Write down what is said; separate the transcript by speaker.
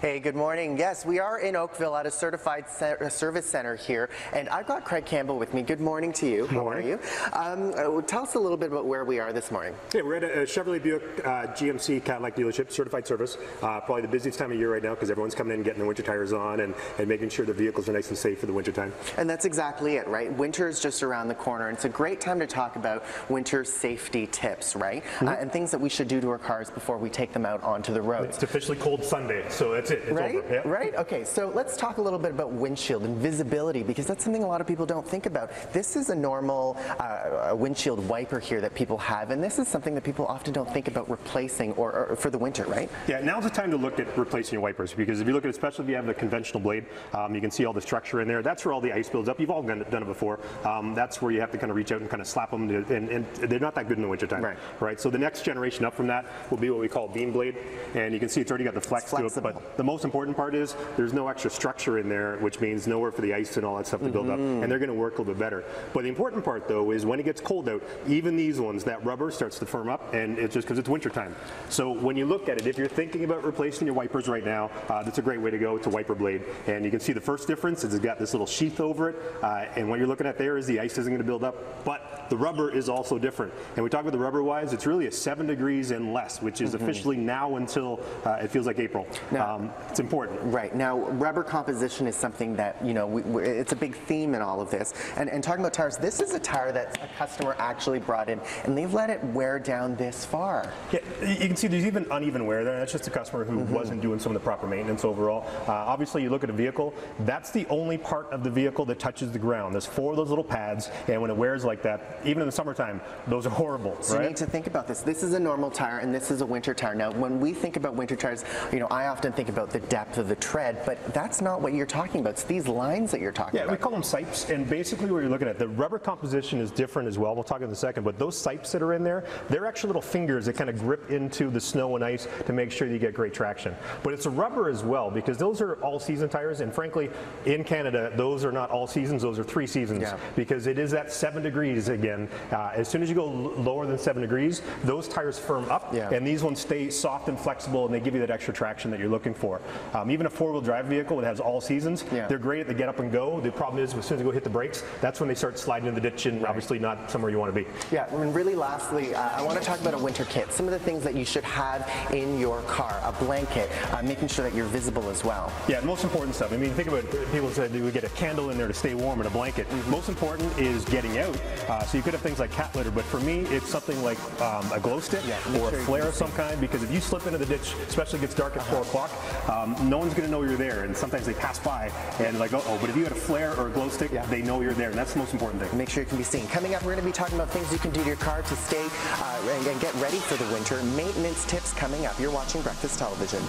Speaker 1: Hey, good morning. Yes, we are in Oakville at a certified service center here, and I've got Craig Campbell with me. Good morning to you. How are you? Tell us a little bit about where we are this morning.
Speaker 2: Yeah, we're at a Chevrolet Buick GMC Cadillac dealership, certified service. Probably the busiest time of year right now because everyone's coming in and getting their winter tires on and making sure the vehicles are nice and safe for the winter time.
Speaker 1: And that's exactly it, right? Winter is just around the corner, and it's a great time to talk about winter safety tips, right? And things that we should do to our cars before we take them out onto the roads.
Speaker 2: It's officially cold Sunday, so that's it. It's
Speaker 1: right?
Speaker 2: over. Yeah.
Speaker 1: Right? Okay, so let's talk a little bit about windshield and visibility, because that's something a lot of people don't think about. This is a normal windshield wiper here that people have, and this is something that people often don't think about replacing or for the winter, right?
Speaker 2: Yeah, now's the time to look at replacing your wipers, because if you look at, especially if you have the conventional blade, you can see all the structure in there. That's where all the ice builds up. You've all done it before. That's where you have to kind of reach out and kind of slap them, and they're not that good in the wintertime. Right? So the next generation up from that will be what we call beam blade, and you can see it's already got the flex to it, but the most important part is there's no extra structure in there, which means nowhere for the ice and all that stuff to build up, and they're going to work a little bit better. But the important part, though, is when it gets cold out, even these ones, that rubber starts to firm up, and it's just because it's winter time. So when you look at it, if you're thinking about replacing your wipers right now, that's a great way to go to wiper blade. And you can see the first difference is it's got this little sheath over it, and what you're looking at there is the ice isn't going to build up, but the rubber is also different. And we talk about the rubber wise, it's really a 7 degrees and less, which is officially now until it feels like April. Now, it's important.
Speaker 1: Right. Now, rubber composition is something that, you know, it's a big theme in all of this. And talking about tires, this is a tire that a customer actually brought in, and they've let it wear down this far.
Speaker 2: Yeah, you can see there's even uneven wear there. That's just a customer who wasn't doing some of the proper maintenance overall. Obviously, you look at a vehicle, that's the only part of the vehicle that touches the ground. There's 4 of those little pads, and when it wears like that, even in the summertime, those are horrible.
Speaker 1: So you need to think about this. This is a normal tire, and this is a winter tire. Now, when we think about winter tires, you know, I often think about the depth of the tread, but that's not what you're talking about. It's these lines that you're talking about.
Speaker 2: Yeah, we call them sipes, and basically what you're looking at, the rubber composition is different as well. We'll talk in a second, but those sipes that are in there, they're actually little fingers that kind of grip into the snow and ice to make sure that you get great traction. But it's a rubber as well, because those are all-season tires, and frankly, in Canada, those are not all seasons, those are 3 seasons, because it is at 7 degrees again. As soon as you go lower than 7 degrees, those tires firm up, and these ones stay soft and flexible, and they give you that extra traction that you're looking for. Even a 4-wheel drive vehicle that has all seasons, they're great at the get up and go. The problem is, as soon as you go hit the brakes, that's when they start sliding in the ditch, and obviously not somewhere you want to be.
Speaker 1: Yeah, and really lastly, I want to talk about a winter kit. Some of the things that you should have in your car, a blanket, making sure that you're visible as well.
Speaker 2: Yeah, most important stuff. I mean, think about it. People said we get a candle in there to stay warm and a blanket. Most important is getting out. So you could have things like cat litter, but for me, it's something like a glow stick or a flare of some kind, because if you slip into the ditch, especially if it gets dark at 4 o'clock, no one's going to know you're there, and sometimes they pass by and like, uh-oh, but if you had a flare or a glow stick, they know you're there, and that's the most important thing.
Speaker 1: Make sure you can be seen. Coming up, we're going to be talking about things you can do to your car to stay and get ready for the winter. Maintenance tips coming up. You're watching Breakfast Television.